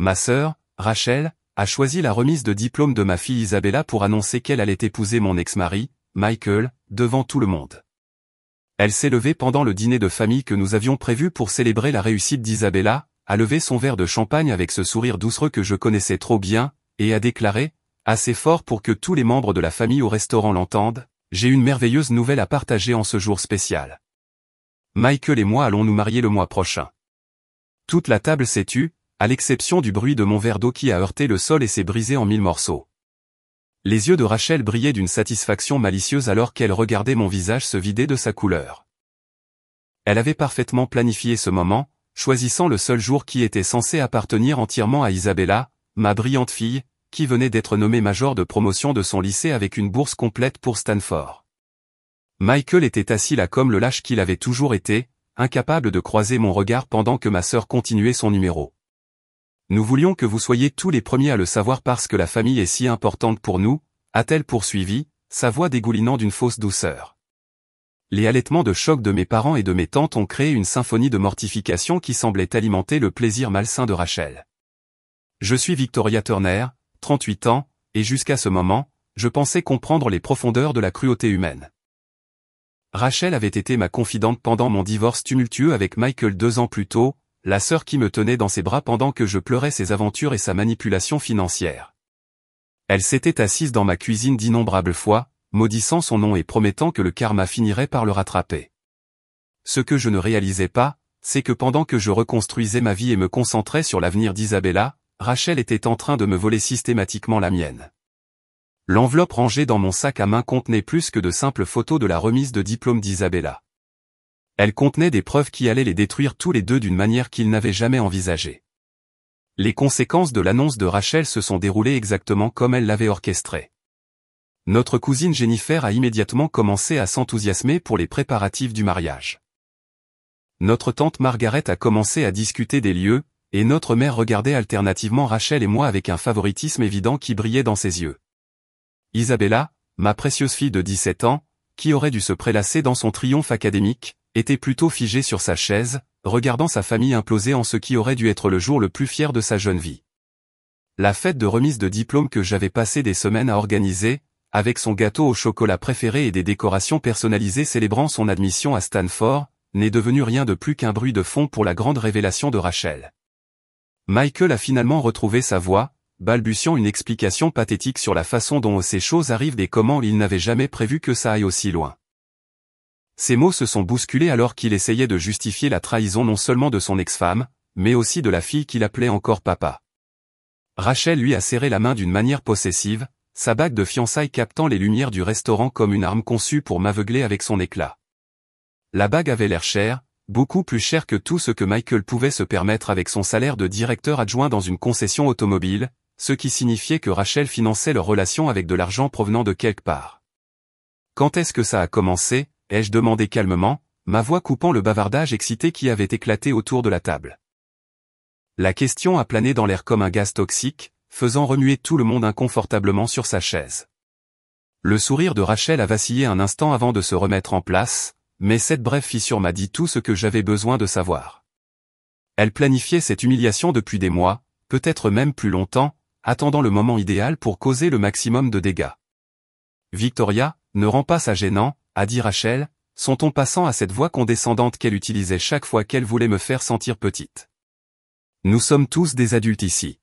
Ma sœur, Rachel, a choisi la remise de diplôme de ma fille Isabella pour annoncer qu'elle allait épouser mon ex-mari, Michael, devant tout le monde. Elle s'est levée pendant le dîner de famille que nous avions prévu pour célébrer la réussite d'Isabella, a levé son verre de champagne avec ce sourire doucereux que je connaissais trop bien, et a déclaré, assez fort pour que tous les membres de la famille au restaurant l'entendent, « J'ai une merveilleuse nouvelle à partager en ce jour spécial. Michael et moi allons nous marier le mois prochain. » Toute la table s'est tue, à l'exception du bruit de mon verre d'eau qui a heurté le sol et s'est brisé en 1000 morceaux. Les yeux de Rachel brillaient d'une satisfaction malicieuse alors qu'elle regardait mon visage se vider de sa couleur. Elle avait parfaitement planifié ce moment, choisissant le seul jour qui était censé appartenir entièrement à Isabella, ma brillante fille, qui venait d'être nommée major de promotion de son lycée avec une bourse complète pour Stanford. Michael était assis là comme le lâche qu'il avait toujours été, incapable de croiser mon regard pendant que ma sœur continuait son numéro. Nous voulions que vous soyez tous les premiers à le savoir parce que la famille est si importante pour nous, a-t-elle poursuivi, sa voix dégoulinant d'une fausse douceur. Les halètements de choc de mes parents et de mes tantes ont créé une symphonie de mortification qui semblait alimenter le plaisir malsain de Rachel. Je suis Victoria Turner, 38 ans, et jusqu'à ce moment, je pensais comprendre les profondeurs de la cruauté humaine. Rachel avait été ma confidente pendant mon divorce tumultueux avec Michael 2 ans plus tôt, la sœur qui me tenait dans ses bras pendant que je pleurais ses aventures et sa manipulation financière. Elle s'était assise dans ma cuisine d'innombrables fois, maudissant son nom et promettant que le karma finirait par le rattraper. Ce que je ne réalisais pas, c'est que pendant que je reconstruisais ma vie et me concentrais sur l'avenir d'Isabella, Rachel était en train de me voler systématiquement la mienne. L'enveloppe rangée dans mon sac à main contenait plus que de simples photos de la remise de diplôme d'Isabella. Elle contenait des preuves qui allaient les détruire tous les deux d'une manière qu'ils n'avaient jamais envisagée. Les conséquences de l'annonce de Rachel se sont déroulées exactement comme elle l'avait orchestré. Notre cousine Jennifer a immédiatement commencé à s'enthousiasmer pour les préparatifs du mariage. Notre tante Margaret a commencé à discuter des lieux, et notre mère regardait alternativement Rachel et moi avec un favoritisme évident qui brillait dans ses yeux. Isabella, ma précieuse fille de 17 ans, qui aurait dû se prélasser dans son triomphe académique, était plutôt figée sur sa chaise, regardant sa famille imploser en ce qui aurait dû être le jour le plus fier de sa jeune vie. La fête de remise de diplôme que j'avais passé des semaines à organiser, avec son gâteau au chocolat préféré et des décorations personnalisées célébrant son admission à Stanford, n'est devenue rien de plus qu'un bruit de fond pour la grande révélation de Rachel. Michael a finalement retrouvé sa voix, balbutiant une explication pathétique sur la façon dont ces choses arrivent et comment il n'avait jamais prévu que ça aille aussi loin. Ses mots se sont bousculés alors qu'il essayait de justifier la trahison non seulement de son ex-femme, mais aussi de la fille qu'il appelait encore papa. Rachel lui a serré la main d'une manière possessive, sa bague de fiançailles captant les lumières du restaurant comme une arme conçue pour m'aveugler avec son éclat. La bague avait l'air chère, beaucoup plus chère que tout ce que Michael pouvait se permettre avec son salaire de directeur adjoint dans une concession automobile, ce qui signifiait que Rachel finançait leur relation avec de l'argent provenant de quelque part. Quand est-ce que ça a commencé ? Ai-je demandé calmement, ma voix coupant le bavardage excité qui avait éclaté autour de la table. La question a plané dans l'air comme un gaz toxique, faisant remuer tout le monde inconfortablement sur sa chaise. Le sourire de Rachel a vacillé un instant avant de se remettre en place, mais cette brève fissure m'a dit tout ce que j'avais besoin de savoir. Elle planifiait cette humiliation depuis des mois, peut-être même plus longtemps, attendant le moment idéal pour causer le maximum de dégâts. Victoria, ne rends pas ça gênant, a dit Rachel, son ton passant à cette voix condescendante qu'elle utilisait chaque fois qu'elle voulait me faire sentir petite. Nous sommes tous des adultes ici.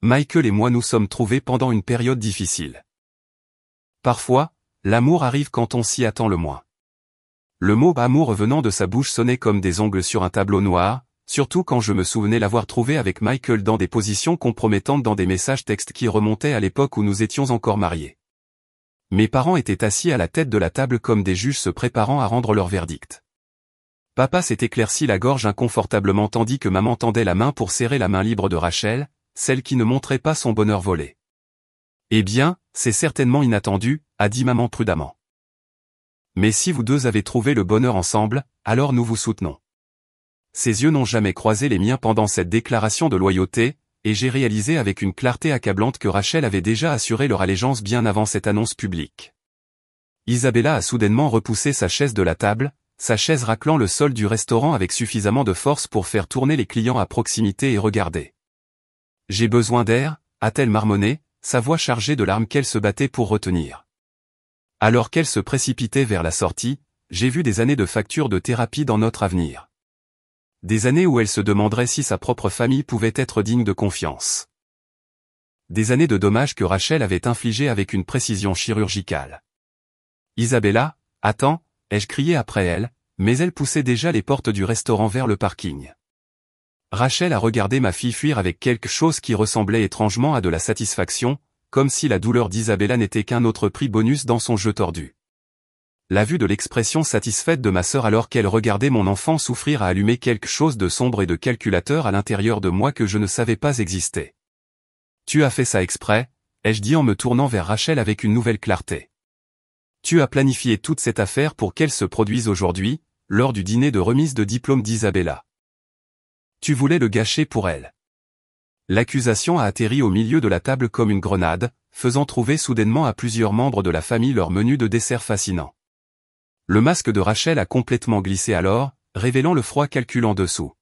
Michael et moi nous sommes trouvés pendant une période difficile. Parfois, l'amour arrive quand on s'y attend le moins. Le mot amour revenant de sa bouche sonnait comme des ongles sur un tableau noir, surtout quand je me souvenais l'avoir trouvé avec Michael dans des positions compromettantes dans des messages textes qui remontaient à l'époque où nous étions encore mariés. Mes parents étaient assis à la tête de la table comme des juges se préparant à rendre leur verdict. Papa s'est éclairci la gorge inconfortablement tandis que maman tendait la main pour serrer la main libre de Rachel, celle qui ne montrait pas son bonheur volé. Eh bien, c'est certainement inattendu, a dit maman prudemment. Mais si vous deux avez trouvé le bonheur ensemble, alors nous vous soutenons. Ses yeux n'ont jamais croisé les miens pendant cette déclaration de loyauté, et j'ai réalisé avec une clarté accablante que Rachel avait déjà assuré leur allégeance bien avant cette annonce publique. Isabella a soudainement repoussé sa chaise de la table, sa chaise raclant le sol du restaurant avec suffisamment de force pour faire tourner les clients à proximité et regarder. J'ai besoin d'air, a-t-elle marmonné, sa voix chargée de larmes qu'elle se battait pour retenir. Alors qu'elle se précipitait vers la sortie, j'ai vu des années de factures de thérapie dans notre avenir. Des années où elle se demanderait si sa propre famille pouvait être digne de confiance. Des années de dommages que Rachel avait infligés avec une précision chirurgicale. Isabella, attends, ai-je crié après elle, mais elle poussait déjà les portes du restaurant vers le parking. Rachel a regardé ma fille fuir avec quelque chose qui ressemblait étrangement à de la satisfaction, comme si la douleur d'Isabella n'était qu'un autre prix bonus dans son jeu tordu. La vue de l'expression satisfaite de ma sœur alors qu'elle regardait mon enfant souffrir a allumé quelque chose de sombre et de calculateur à l'intérieur de moi que je ne savais pas exister. Tu as fait ça exprès, ai-je dit en me tournant vers Rachel avec une nouvelle clarté. Tu as planifié toute cette affaire pour qu'elle se produise aujourd'hui, lors du dîner de remise de diplôme d'Isabella. Tu voulais le gâcher pour elle. L'accusation a atterri au milieu de la table comme une grenade, faisant trouver soudainement à plusieurs membres de la famille leur menu de dessert fascinant. Le masque de Rachel a complètement glissé alors, révélant le froid calcul en dessous.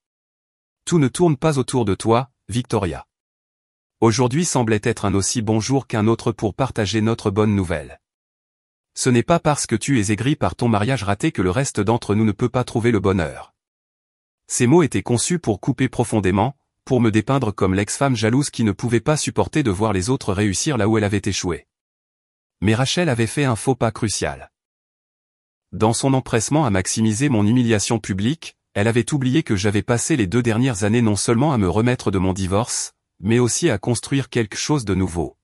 Tout ne tourne pas autour de toi, Victoria. Aujourd'hui semblait être un aussi bon jour qu'un autre pour partager notre bonne nouvelle. Ce n'est pas parce que tu es aigri par ton mariage raté que le reste d'entre nous ne peut pas trouver le bonheur. Ces mots étaient conçus pour couper profondément, pour me dépeindre comme l'ex-femme jalouse qui ne pouvait pas supporter de voir les autres réussir là où elle avait échoué. Mais Rachel avait fait un faux pas crucial. Dans son empressement à maximiser mon humiliation publique, elle avait oublié que j'avais passé les 2 dernières années non seulement à me remettre de mon divorce, mais aussi à construire quelque chose de nouveau.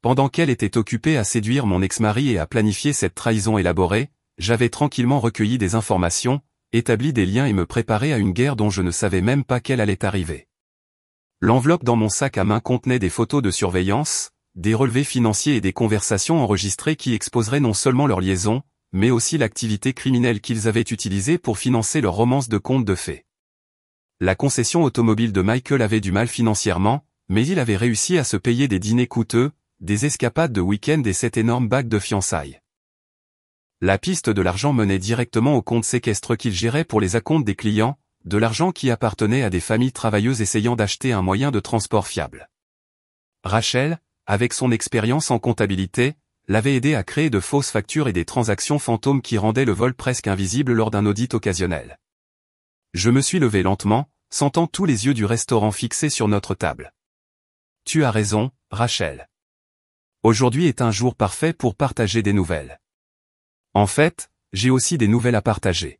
Pendant qu'elle était occupée à séduire mon ex-mari et à planifier cette trahison élaborée, j'avais tranquillement recueilli des informations, établi des liens et me préparé à une guerre dont je ne savais même pas qu'elle allait arriver. L'enveloppe dans mon sac à main contenait des photos de surveillance, des relevés financiers et des conversations enregistrées qui exposeraient non seulement leur liaison, mais aussi l'activité criminelle qu'ils avaient utilisée pour financer leur romance de contes de fées. La concession automobile de Michael avait du mal financièrement, mais il avait réussi à se payer des dîners coûteux, des escapades de week-end et cette énorme bague de fiançailles. La piste de l'argent menait directement au compte séquestre qu'il gérait pour les acomptes des clients, de l'argent qui appartenait à des familles travailleuses essayant d'acheter un moyen de transport fiable. Rachel, avec son expérience en comptabilité, l'avait aidé à créer de fausses factures et des transactions fantômes qui rendaient le vol presque invisible lors d'un audit occasionnel. Je me suis levé lentement, sentant tous les yeux du restaurant fixés sur notre table. Tu as raison, Rachel. Aujourd'hui est un jour parfait pour partager des nouvelles. En fait, j'ai aussi des nouvelles à partager.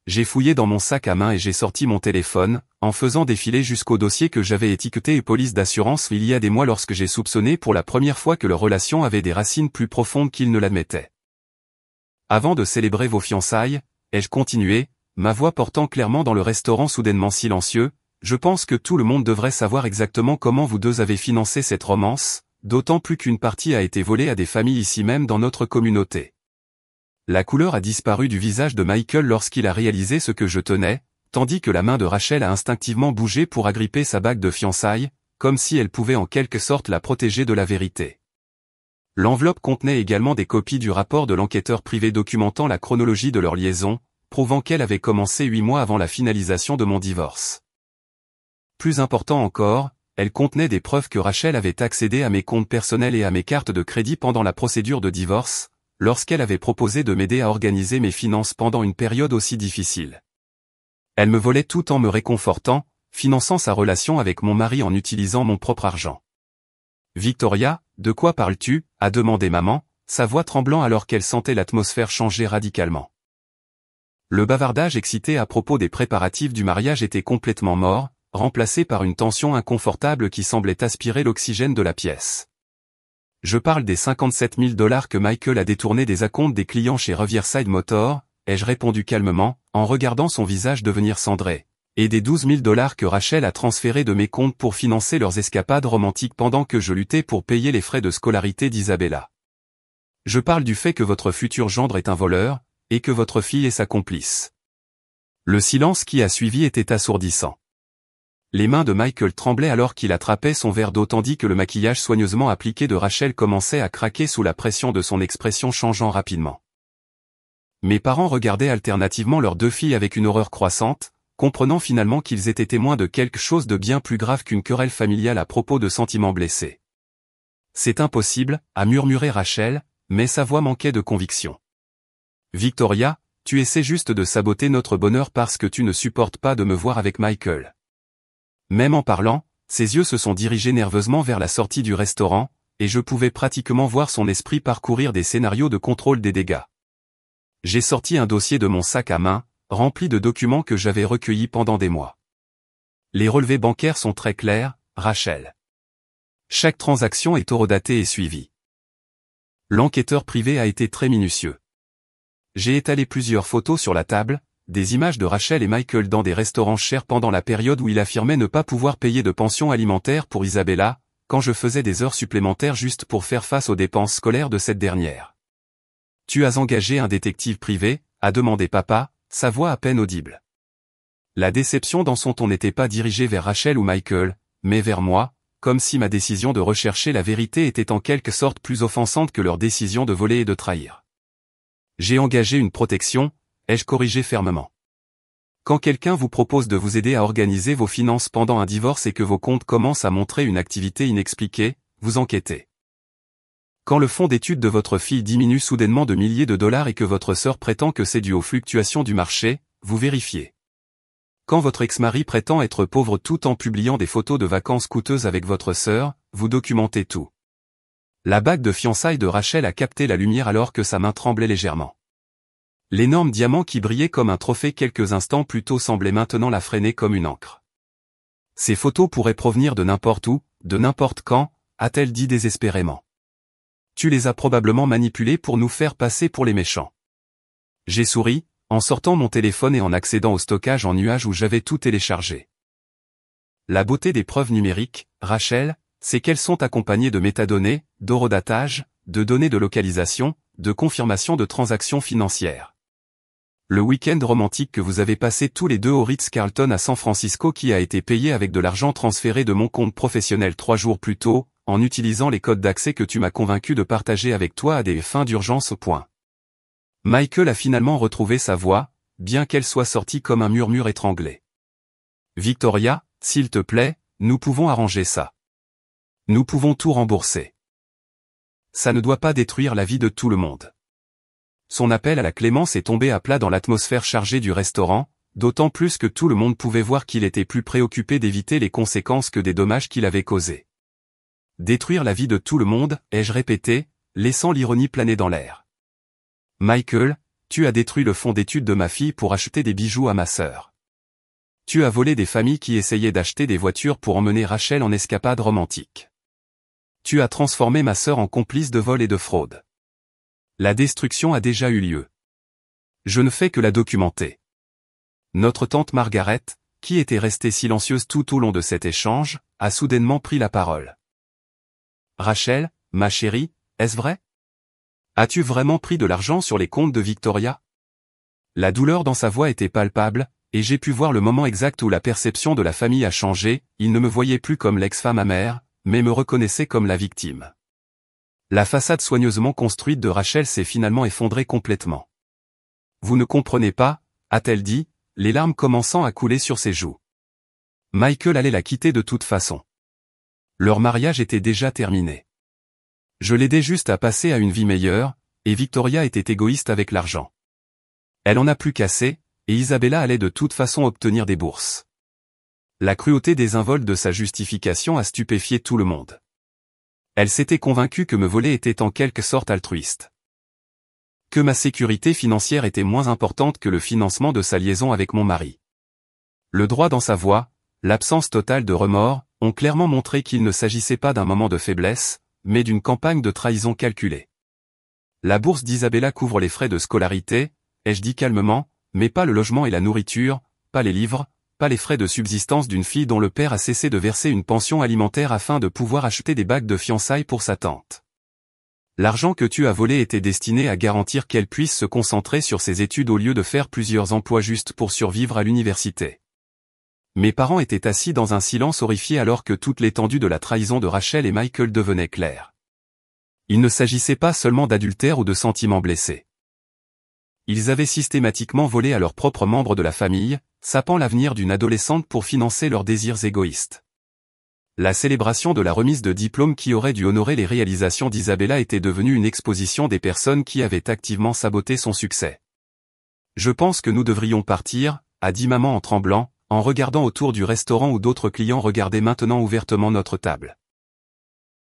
J'ai fouillé dans mon sac à main et j'ai sorti mon téléphone, en faisant défiler jusqu'au dossier que j'avais étiqueté et police d'assurance il y a des mois lorsque j'ai soupçonné pour la première fois que leur relation avait des racines plus profondes qu'ils ne l'admettaient. Avant de célébrer vos fiançailles, ai-je continué, ma voix portant clairement dans le restaurant soudainement silencieux, je pense que tout le monde devrait savoir exactement comment vous deux avez financé cette romance, d'autant plus qu'une partie a été volée à des familles ici même dans notre communauté. La couleur a disparu du visage de Michael lorsqu'il a réalisé ce que je tenais, tandis que la main de Rachel a instinctivement bougé pour agripper sa bague de fiançailles, comme si elle pouvait en quelque sorte la protéger de la vérité. L'enveloppe contenait également des copies du rapport de l'enquêteur privé documentant la chronologie de leur liaison, prouvant qu'elle avait commencé 8 mois avant la finalisation de mon divorce. Plus important encore, elle contenait des preuves que Rachel avait accédé à mes comptes personnels et à mes cartes de crédit pendant la procédure de divorce, lorsqu'elle avait proposé de m'aider à organiser mes finances pendant une période aussi difficile. Elle me volait tout en me réconfortant, finançant sa relation avec mon mari en utilisant mon propre argent. « Victoria, de quoi parles-tu » a demandé maman, sa voix tremblant alors qu'elle sentait l'atmosphère changer radicalement. Le bavardage excité à propos des préparatifs du mariage était complètement mort, remplacé par une tension inconfortable qui semblait aspirer l'oxygène de la pièce. Je parle des 57 000 $ que Michael a détournés des acomptes des clients chez Riverside Motor, ai-je répondu calmement, en regardant son visage devenir cendré, et des 12 000 $ que Rachel a transférés de mes comptes pour financer leurs escapades romantiques pendant que je luttais pour payer les frais de scolarité d'Isabella. Je parle du fait que votre futur gendre est un voleur, et que votre fille est sa complice. Le silence qui a suivi était assourdissant. Les mains de Michael tremblaient alors qu'il attrapait son verre d'eau tandis que le maquillage soigneusement appliqué de Rachel commençait à craquer sous la pression de son expression changeant rapidement. Mes parents regardaient alternativement leurs 2 filles avec une horreur croissante, comprenant finalement qu'ils étaient témoins de quelque chose de bien plus grave qu'une querelle familiale à propos de sentiments blessés. C'est impossible, a murmuré Rachel, mais sa voix manquait de conviction. Victoria, tu essaies juste de saboter notre bonheur parce que tu ne supportes pas de me voir avec Michael. Même en parlant, ses yeux se sont dirigés nerveusement vers la sortie du restaurant, et je pouvais pratiquement voir son esprit parcourir des scénarios de contrôle des dégâts. J'ai sorti un dossier de mon sac à main, rempli de documents que j'avais recueillis pendant des mois. Les relevés bancaires sont très clairs, Rachel. Chaque transaction est horodatée et suivie. L'enquêteur privé a été très minutieux. J'ai étalé plusieurs photos sur la table, des images de Rachel et Michael dans des restaurants chers pendant la période où il affirmait ne pas pouvoir payer de pension alimentaire pour Isabella, quand je faisais des heures supplémentaires juste pour faire face aux dépenses scolaires de cette dernière. Tu as engagé un détective privé, a demandé papa, sa voix à peine audible. La déception dans son ton n'était pas dirigée vers Rachel ou Michael, mais vers moi, comme si ma décision de rechercher la vérité était en quelque sorte plus offensante que leur décision de voler et de trahir. J'ai engagé une protection, ai-je corrigé fermement. Quand quelqu'un vous propose de vous aider à organiser vos finances pendant un divorce et que vos comptes commencent à montrer une activité inexpliquée, vous enquêtez. Quand le fonds d'études de votre fille diminue soudainement de milliers de dollars et que votre sœur prétend que c'est dû aux fluctuations du marché, vous vérifiez. Quand votre ex-mari prétend être pauvre tout en publiant des photos de vacances coûteuses avec votre sœur, vous documentez tout. La bague de fiançailles de Rachel a capté la lumière alors que sa main tremblait légèrement. L'énorme diamant qui brillait comme un trophée quelques instants plus tôt semblait maintenant la freiner comme une encre. Ces photos pourraient provenir de n'importe où, de n'importe quand, a-t-elle dit désespérément. Tu les as probablement manipulées pour nous faire passer pour les méchants. J'ai souri, en sortant mon téléphone et en accédant au stockage en nuage où j'avais tout téléchargé. La beauté des preuves numériques, Rachel, c'est qu'elles sont accompagnées de métadonnées, d'horodatage, de données de localisation, de confirmation de transactions financières. Le week-end romantique que vous avez passé tous les deux au Ritz-Carlton à San Francisco qui a été payé avec de l'argent transféré de mon compte professionnel 3 jours plus tôt, en utilisant les codes d'accès que tu m'as convaincu de partager avec toi à des fins d'urgence. Michael a finalement retrouvé sa voix, bien qu'elle soit sortie comme un murmure étranglé. Victoria, s'il te plaît, nous pouvons arranger ça. Nous pouvons tout rembourser. Ça ne doit pas détruire la vie de tout le monde. Son appel à la clémence est tombé à plat dans l'atmosphère chargée du restaurant, d'autant plus que tout le monde pouvait voir qu'il était plus préoccupé d'éviter les conséquences que des dommages qu'il avait causés. Détruire la vie de tout le monde, ai-je répété, laissant l'ironie planer dans l'air. Michael, tu as détruit le fonds d'études de ma fille pour acheter des bijoux à ma sœur. Tu as volé des familles qui essayaient d'acheter des voitures pour emmener Rachel en escapade romantique. Tu as transformé ma sœur en complice de vol et de fraude. La destruction a déjà eu lieu. Je ne fais que la documenter. Notre tante Margaret, qui était restée silencieuse tout au long de cet échange, a soudainement pris la parole. Rachel, ma chérie, est-ce vrai? As-tu vraiment pris de l'argent sur les comptes de Victoria? La douleur dans sa voix était palpable, et j'ai pu voir le moment exact où la perception de la famille a changé, il ne me voyait plus comme l'ex-femme amère, mais me reconnaissait comme la victime. La façade soigneusement construite de Rachel s'est finalement effondrée complètement. Vous ne comprenez pas, a-t-elle dit, les larmes commençant à couler sur ses joues. Michael allait la quitter de toute façon. Leur mariage était déjà terminé. Je l'aidais juste à passer à une vie meilleure, et Victoria était égoïste avec l'argent. Elle en a plus qu'assez, et Isabella allait de toute façon obtenir des bourses. La cruauté désinvolte de sa justification a stupéfié tout le monde. Elle s'était convaincue que me voler était en quelque sorte altruiste. Que ma sécurité financière était moins importante que le financement de sa liaison avec mon mari. Le droit dans sa voix, l'absence totale de remords, ont clairement montré qu'il ne s'agissait pas d'un moment de faiblesse, mais d'une campagne de trahison calculée. La bourse d'Isabella couvre les frais de scolarité, ai-je dit calmement, mais pas le logement et la nourriture, pas les livres, pas les frais de subsistance d'une fille dont le père a cessé de verser une pension alimentaire afin de pouvoir acheter des bagues de fiançailles pour sa tante. L'argent que tu as volé était destiné à garantir qu'elle puisse se concentrer sur ses études au lieu de faire plusieurs emplois juste pour survivre à l'université. Mes parents étaient assis dans un silence horrifié alors que toute l'étendue de la trahison de Rachel et Michael devenait claire. Il ne s'agissait pas seulement d'adultère ou de sentiments blessés. Ils avaient systématiquement volé à leurs propres membres de la famille, sapant l'avenir d'une adolescente pour financer leurs désirs égoïstes. La célébration de la remise de diplôme qui aurait dû honorer les réalisations d'Isabella était devenue une exposition des personnes qui avaient activement saboté son succès. Je pense que nous devrions partir, a dit maman en tremblant, en regardant autour du restaurant où d'autres clients regardaient maintenant ouvertement notre table.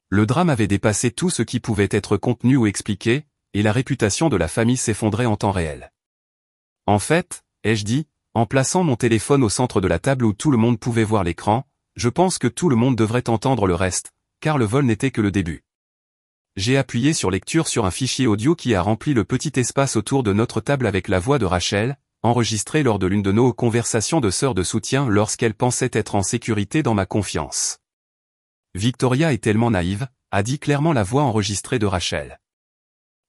Le drame avait dépassé tout ce qui pouvait être contenu ou expliqué, et la réputation de la famille s'effondrait en temps réel. En fait, ai-je dit, en plaçant mon téléphone au centre de la table où tout le monde pouvait voir l'écran, je pense que tout le monde devrait entendre le reste, car le vol n'était que le début. J'ai appuyé sur lecture sur un fichier audio qui a rempli le petit espace autour de notre table avec la voix de Rachel, enregistrée lors de l'une de nos conversations de sœurs de soutien lorsqu'elle pensait être en sécurité dans ma confiance. Victoria est tellement naïve, a dit clairement la voix enregistrée de Rachel.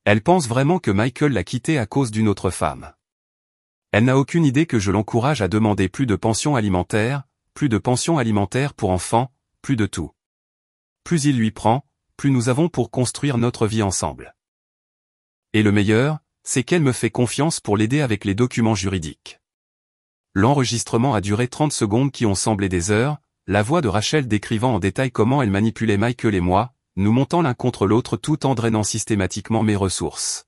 Elle pense vraiment que Michael l'a quittée à cause d'une autre femme. Elle n'a aucune idée que je l'encourage à demander plus de pension alimentaire pour enfants, plus de tout. Plus il lui prend, plus nous avons pour construire notre vie ensemble. Et le meilleur, c'est qu'elle me fait confiance pour l'aider avec les documents juridiques. L'enregistrement a duré 30 secondes qui ont semblé des heures, la voix de Rachel décrivant en détail comment elle manipulait Michael et moi, nous montant l'un contre l'autre tout en drainant systématiquement mes ressources.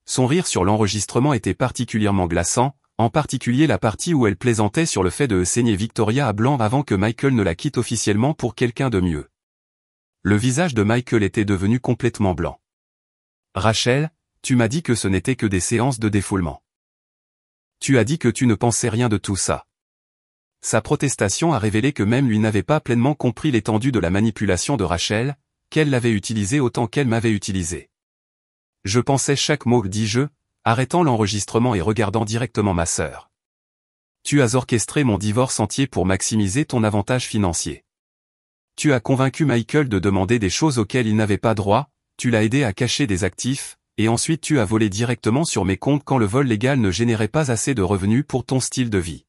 Son rire sur l'enregistrement était particulièrement glaçant, en particulier la partie où elle plaisantait sur le fait de saigner Victoria à blanc avant que Michael ne la quitte officiellement pour quelqu'un de mieux. Le visage de Michael était devenu complètement blanc. Rachel, tu m'as dit que ce n'était que des séances de défoulement. Tu as dit que tu ne pensais rien de tout ça. Sa protestation a révélé que même lui n'avait pas pleinement compris l'étendue de la manipulation de Rachel, qu'elle l'avait utilisée autant qu'elle m'avait utilisé. Je pensais chaque mot, dis-je, arrêtant l'enregistrement et regardant directement ma sœur. Tu as orchestré mon divorce entier pour maximiser ton avantage financier. Tu as convaincu Michael de demander des choses auxquelles il n'avait pas droit, tu l'as aidé à cacher des actifs, et ensuite tu as volé directement sur mes comptes quand le vol légal ne générait pas assez de revenus pour ton style de vie.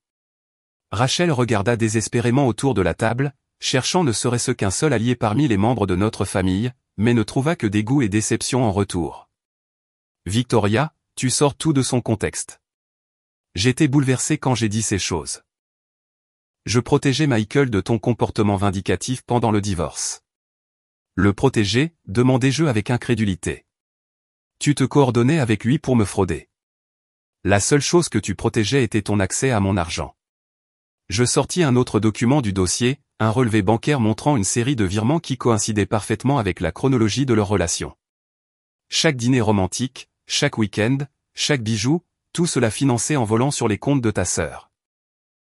Rachel regarda désespérément autour de la table, cherchant ne serait-ce qu'un seul allié parmi les membres de notre famille, mais ne trouva que dégoût et déception en retour. Victoria, tu sors tout de son contexte. J'étais bouleversé quand j'ai dit ces choses. Je protégeais Michael de ton comportement vindicatif pendant le divorce. Le protéger, demandai-je avec incrédulité. Tu te coordonnais avec lui pour me frauder. La seule chose que tu protégeais était ton accès à mon argent. Je sortis un autre document du dossier, un relevé bancaire montrant une série de virements qui coïncidaient parfaitement avec la chronologie de leur relation. Chaque dîner romantique, chaque week-end, chaque bijou, tout cela financé en volant sur les comptes de ta sœur.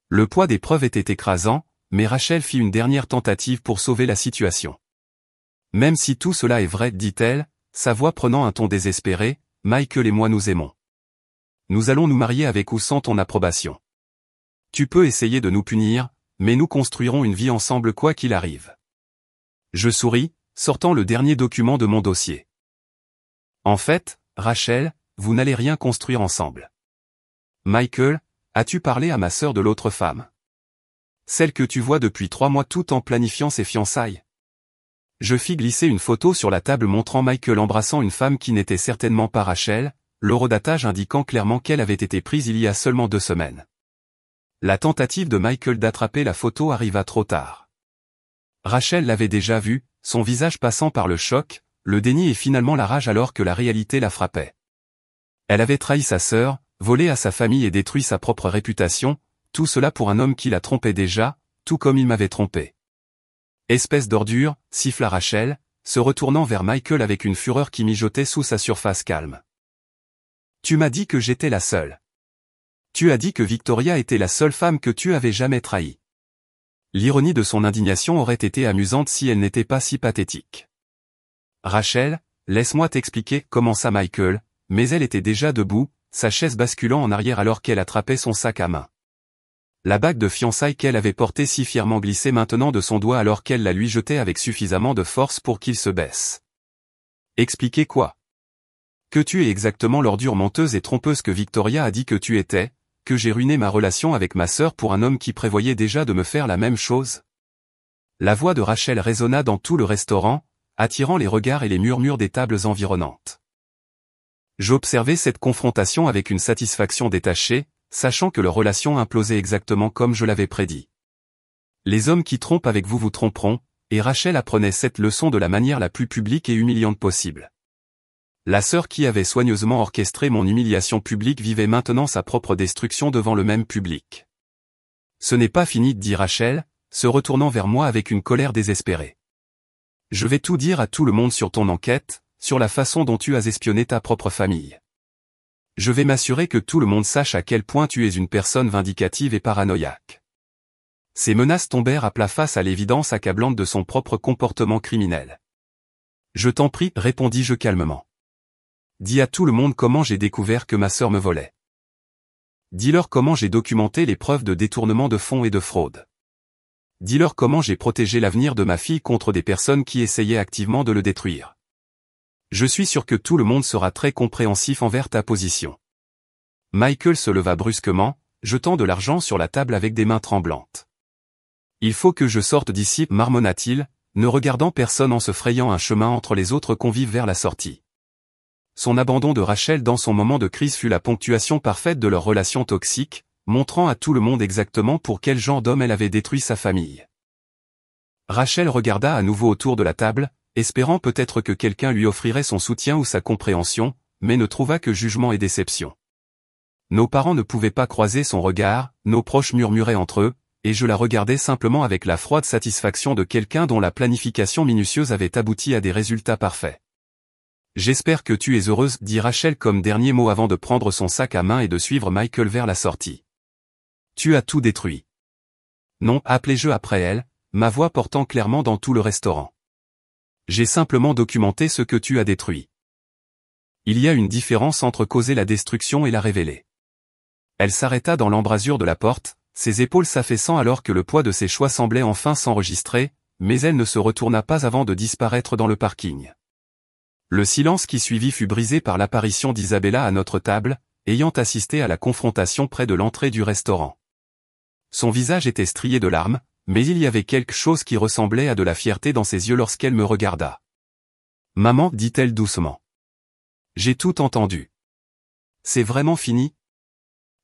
Le poids des preuves était écrasant, mais Rachel fit une dernière tentative pour sauver la situation. Même si tout cela est vrai, dit-elle, sa voix prenant un ton désespéré, Michael et moi nous aimons. Nous allons nous marier avec ou sans ton approbation. Tu peux essayer de nous punir, mais nous construirons une vie ensemble quoi qu'il arrive. Je souris, sortant le dernier document de mon dossier. En fait, Rachel, vous n'allez rien construire ensemble. Michael, as-tu parlé à ma sœur de l'autre femme? Celle que tu vois depuis 3 mois tout en planifiant ses fiançailles. Je fis glisser une photo sur la table montrant Michael embrassant une femme qui n'était certainement pas Rachel, l'horodatage indiquant clairement qu'elle avait été prise il y a seulement 2 semaines. La tentative de Michael d'attraper la photo arriva trop tard. Rachel l'avait déjà vue, son visage passant par le choc, le déni et finalement la rage alors que la réalité la frappait. Elle avait trahi sa sœur, volé à sa famille et détruit sa propre réputation, tout cela pour un homme qui la trompait déjà, tout comme il m'avait trompé. Espèce d'ordure, siffla Rachel, se retournant vers Michael avec une fureur qui mijotait sous sa surface calme. Tu m'as dit que j'étais la seule. Tu as dit que Victoria était la seule femme que tu avais jamais trahie. L'ironie de son indignation aurait été amusante si elle n'était pas si pathétique. Rachel, laisse-moi t'expliquer, commença Michael, mais elle était déjà debout, sa chaise basculant en arrière alors qu'elle attrapait son sac à main. La bague de fiançailles qu'elle avait portée si fièrement glissait maintenant de son doigt alors qu'elle la lui jetait avec suffisamment de force pour qu'il se baisse. Expliquer quoi? Que tu es exactement l'ordure menteuse et trompeuse que Victoria a dit que tu étais, que j'ai ruiné ma relation avec ma sœur pour un homme qui prévoyait déjà de me faire la même chose? La voix de Rachel résonna dans tout le restaurant, attirant les regards et les murmures des tables environnantes. J'observais cette confrontation avec une satisfaction détachée, sachant que leur relation implosait exactement comme je l'avais prédit. Les hommes qui trompent avec vous vous tromperont, et Rachel apprenait cette leçon de la manière la plus publique et humiliante possible. La sœur qui avait soigneusement orchestré mon humiliation publique vivait maintenant sa propre destruction devant le même public. Ce n'est pas fini, dit Rachel, se retournant vers moi avec une colère désespérée. Je vais tout dire à tout le monde sur ton enquête, sur la façon dont tu as espionné ta propre famille. Je vais m'assurer que tout le monde sache à quel point tu es une personne vindicative et paranoïaque. Ces menaces tombèrent à plat face à l'évidence accablante de son propre comportement criminel. Je t'en prie, répondis-je calmement. Dis à tout le monde comment j'ai découvert que ma sœur me volait. Dis-leur comment j'ai documenté les preuves de détournement de fonds et de fraude. Dis-leur comment j'ai protégé l'avenir de ma fille contre des personnes qui essayaient activement de le détruire. Je suis sûr que tout le monde sera très compréhensif envers ta position. Michael se leva brusquement, jetant de l'argent sur la table avec des mains tremblantes. Il faut que je sorte d'ici, marmonna-t-il, ne regardant personne en se frayant un chemin entre les autres convives vers la sortie. Son abandon de Rachel dans son moment de crise fut la ponctuation parfaite de leur relation toxique, montrant à tout le monde exactement pour quel genre d'homme elle avait détruit sa famille. Rachel regarda à nouveau autour de la table, espérant peut-être que quelqu'un lui offrirait son soutien ou sa compréhension, mais ne trouva que jugement et déception. Nos parents ne pouvaient pas croiser son regard, nos proches murmuraient entre eux, et je la regardais simplement avec la froide satisfaction de quelqu'un dont la planification minutieuse avait abouti à des résultats parfaits. J'espère que tu es heureuse, dit Rachel comme dernier mot avant de prendre son sac à main et de suivre Michael vers la sortie. Tu as tout détruit. Non, appelai-je après elle, ma voix portant clairement dans tout le restaurant. J'ai simplement documenté ce que tu as détruit. Il y a une différence entre causer la destruction et la révéler. Elle s'arrêta dans l'embrasure de la porte, ses épaules s'affaissant alors que le poids de ses choix semblait enfin s'enregistrer, mais elle ne se retourna pas avant de disparaître dans le parking. Le silence qui suivit fut brisé par l'apparition d'Isabella à notre table, ayant assisté à la confrontation près de l'entrée du restaurant. Son visage était strié de larmes, mais il y avait quelque chose qui ressemblait à de la fierté dans ses yeux lorsqu'elle me regarda. « Maman, dit-elle doucement. J'ai tout entendu. C'est vraiment fini ?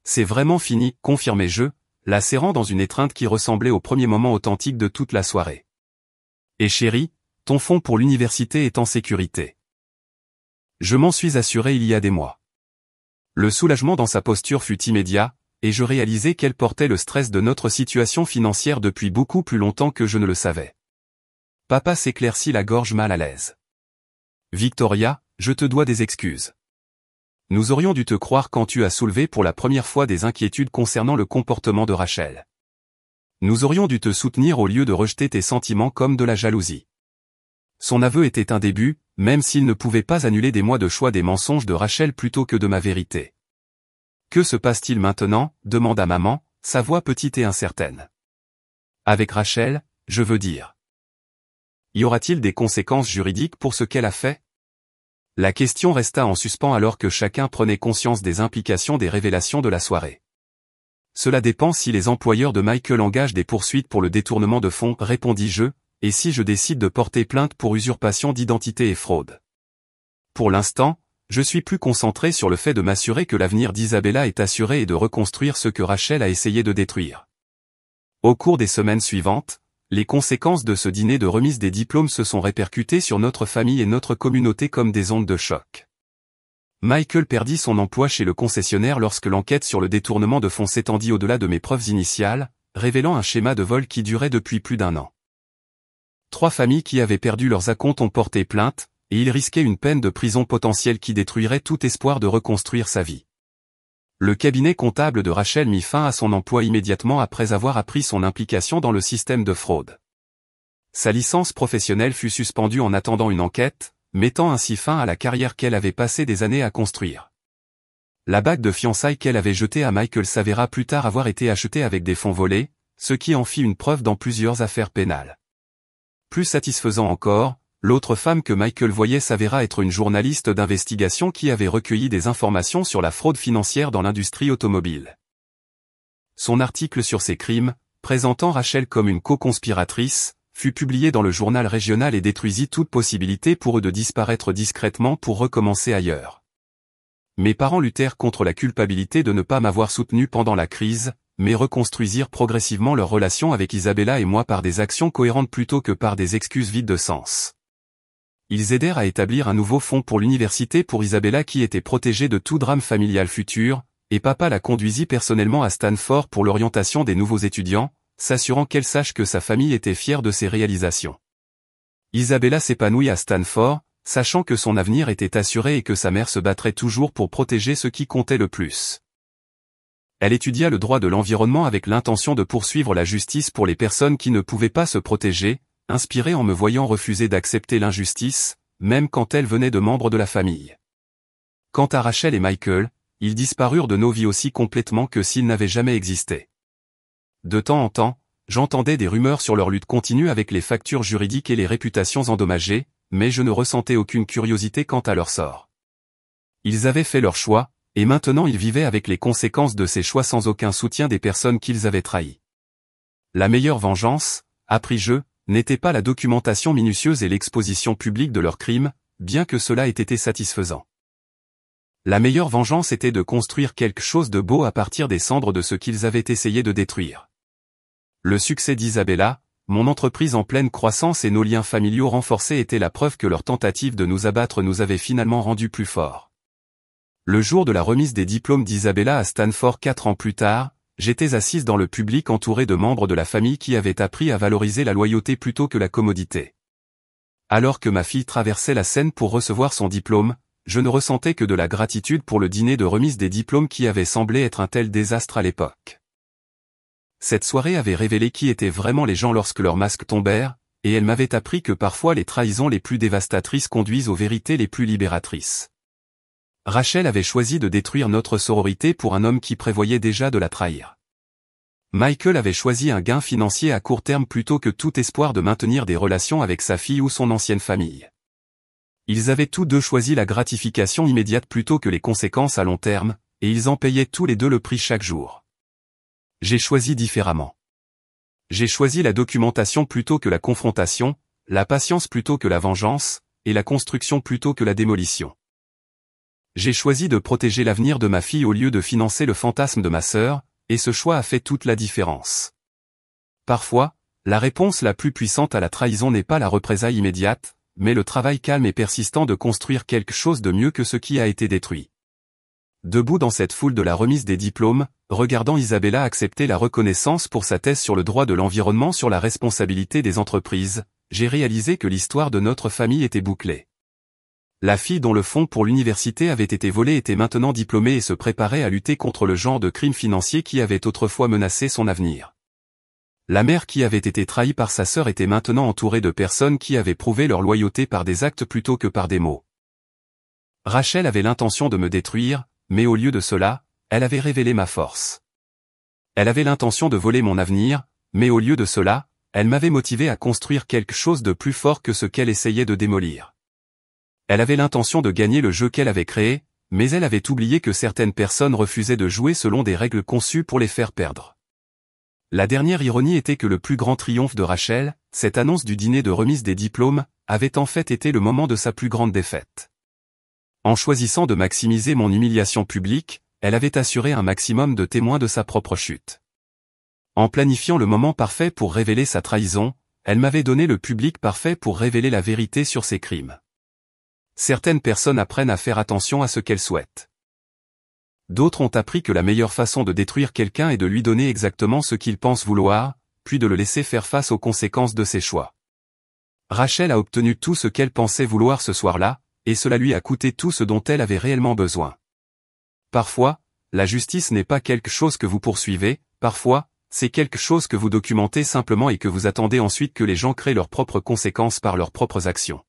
C'est vraiment fini, confirmai-je, la serrant dans une étreinte qui ressemblait au premier moment authentique de toute la soirée. Et chérie, ton fonds pour l'université est en sécurité. Je m'en suis assuré il y a des mois. Le soulagement dans sa posture fut immédiat, et je réalisai qu'elle portait le stress de notre situation financière depuis beaucoup plus longtemps que je ne le savais. Papa s'éclaircit la gorge mal à l'aise. Victoria, je te dois des excuses. Nous aurions dû te croire quand tu as soulevé pour la première fois des inquiétudes concernant le comportement de Rachel. Nous aurions dû te soutenir au lieu de rejeter tes sentiments comme de la jalousie. Son aveu était un début, même s'il ne pouvait pas annuler des mois de choix des mensonges de Rachel plutôt que de ma vérité. Que se passe-t-il maintenant ? Demanda maman, sa voix petite et incertaine. Avec Rachel, je veux dire. Y aura-t-il des conséquences juridiques pour ce qu'elle a fait ? La question resta en suspens alors que chacun prenait conscience des implications des révélations de la soirée. Cela dépend si les employeurs de Michael engagent des poursuites pour le détournement de fonds, répondis-je, et si je décide de porter plainte pour usurpation d'identité et fraude. Pour l'instant, je suis plus concentré sur le fait de m'assurer que l'avenir d'Isabella est assuré et de reconstruire ce que Rachel a essayé de détruire. Au cours des semaines suivantes, les conséquences de ce dîner de remise des diplômes se sont répercutées sur notre famille et notre communauté comme des ondes de choc. Michael perdit son emploi chez le concessionnaire lorsque l'enquête sur le détournement de fonds s'étendit au-delà de mes preuves initiales, révélant un schéma de vol qui durait depuis plus d'1 an. 3 familles qui avaient perdu leurs acomptes ont porté plainte, et il risquait une peine de prison potentielle qui détruirait tout espoir de reconstruire sa vie. Le cabinet comptable de Rachel mit fin à son emploi immédiatement après avoir appris son implication dans le système de fraude. Sa licence professionnelle fut suspendue en attendant une enquête, mettant ainsi fin à la carrière qu'elle avait passé des années à construire. La bague de fiançailles qu'elle avait jetée à Michael s'avéra plus tard avoir été achetée avec des fonds volés, ce qui en fit une preuve dans plusieurs affaires pénales. Plus satisfaisant encore, l'autre femme que Michael voyait s'avéra être une journaliste d'investigation qui avait recueilli des informations sur la fraude financière dans l'industrie automobile. Son article sur ces crimes, présentant Rachel comme une co-conspiratrice, fut publié dans le journal régional et détruisit toute possibilité pour eux de disparaître discrètement pour recommencer ailleurs. Mes parents luttèrent contre la culpabilité de ne pas m'avoir soutenu pendant la crise, mais reconstruisirent progressivement leur relation avec Isabella et moi par des actions cohérentes plutôt que par des excuses vides de sens. Ils aidèrent à établir un nouveau fonds pour l'université pour Isabella qui était protégée de tout drame familial futur, et papa la conduisit personnellement à Stanford pour l'orientation des nouveaux étudiants, s'assurant qu'elle sache que sa famille était fière de ses réalisations. Isabella s'épanouit à Stanford, sachant que son avenir était assuré et que sa mère se battrait toujours pour protéger ce qui comptait le plus. Elle étudia le droit de l'environnement avec l'intention de poursuivre la justice pour les personnes qui ne pouvaient pas se protéger, inspirée en me voyant refuser d'accepter l'injustice, même quand elle venait de membres de la famille. Quant à Rachel et Michael, ils disparurent de nos vies aussi complètement que s'ils n'avaient jamais existé. De temps en temps, j'entendais des rumeurs sur leur lutte continue avec les factures juridiques et les réputations endommagées, mais je ne ressentais aucune curiosité quant à leur sort. Ils avaient fait leur choix, et maintenant ils vivaient avec les conséquences de ces choix sans aucun soutien des personnes qu'ils avaient trahies. La meilleure vengeance, appris-je, n'était pas la documentation minutieuse et l'exposition publique de leurs crimes, bien que cela ait été satisfaisant. La meilleure vengeance était de construire quelque chose de beau à partir des cendres de ce qu'ils avaient essayé de détruire. Le succès d'Isabella, mon entreprise en pleine croissance et nos liens familiaux renforcés étaient la preuve que leur tentative de nous abattre nous avait finalement rendus plus forts. Le jour de la remise des diplômes d'Isabella à Stanford 4 ans plus tard, j'étais assise dans le public entourée de membres de la famille qui avaient appris à valoriser la loyauté plutôt que la commodité. Alors que ma fille traversait la scène pour recevoir son diplôme, je ne ressentais que de la gratitude pour le dîner de remise des diplômes qui avait semblé être un tel désastre à l'époque. Cette soirée avait révélé qui étaient vraiment les gens lorsque leurs masques tombèrent, et elle m'avait appris que parfois les trahisons les plus dévastatrices conduisent aux vérités les plus libératrices. Rachel avait choisi de détruire notre sororité pour un homme qui prévoyait déjà de la trahir. Michael avait choisi un gain financier à court terme plutôt que tout espoir de maintenir des relations avec sa fille ou son ancienne famille. Ils avaient tous deux choisi la gratification immédiate plutôt que les conséquences à long terme, et ils en payaient tous les deux le prix chaque jour. J'ai choisi différemment. J'ai choisi la documentation plutôt que la confrontation, la patience plutôt que la vengeance, et la construction plutôt que la démolition. J'ai choisi de protéger l'avenir de ma fille au lieu de financer le fantasme de ma sœur, et ce choix a fait toute la différence. Parfois, la réponse la plus puissante à la trahison n'est pas la représaille immédiate, mais le travail calme et persistant de construire quelque chose de mieux que ce qui a été détruit. Debout dans cette foule de la remise des diplômes, regardant Isabella accepter la reconnaissance pour sa thèse sur le droit de l'environnement sur la responsabilité des entreprises, j'ai réalisé que l'histoire de notre famille était bouclée. La fille dont le fonds pour l'université avait été volé était maintenant diplômée et se préparait à lutter contre le genre de crime financier qui avait autrefois menacé son avenir. La mère qui avait été trahie par sa sœur était maintenant entourée de personnes qui avaient prouvé leur loyauté par des actes plutôt que par des mots. Rachel avait l'intention de me détruire, mais au lieu de cela, elle avait révélé ma force. Elle avait l'intention de voler mon avenir, mais au lieu de cela, elle m'avait motivé à construire quelque chose de plus fort que ce qu'elle essayait de démolir. Elle avait l'intention de gagner le jeu qu'elle avait créé, mais elle avait oublié que certaines personnes refusaient de jouer selon des règles conçues pour les faire perdre. La dernière ironie était que le plus grand triomphe de Rachel, cette annonce du dîner de remise des diplômes, avait en fait été le moment de sa plus grande défaite. En choisissant de maximiser mon humiliation publique, elle avait assuré un maximum de témoins de sa propre chute. En planifiant le moment parfait pour révéler sa trahison, elle m'avait donné le public parfait pour révéler la vérité sur ses crimes. Certaines personnes apprennent à faire attention à ce qu'elles souhaitent. D'autres ont appris que la meilleure façon de détruire quelqu'un est de lui donner exactement ce qu'il pense vouloir, puis de le laisser faire face aux conséquences de ses choix. Rachel a obtenu tout ce qu'elle pensait vouloir ce soir-là, et cela lui a coûté tout ce dont elle avait réellement besoin. Parfois, la justice n'est pas quelque chose que vous poursuivez, parfois, c'est quelque chose que vous documentez simplement et que vous attendez ensuite que les gens créent leurs propres conséquences par leurs propres actions.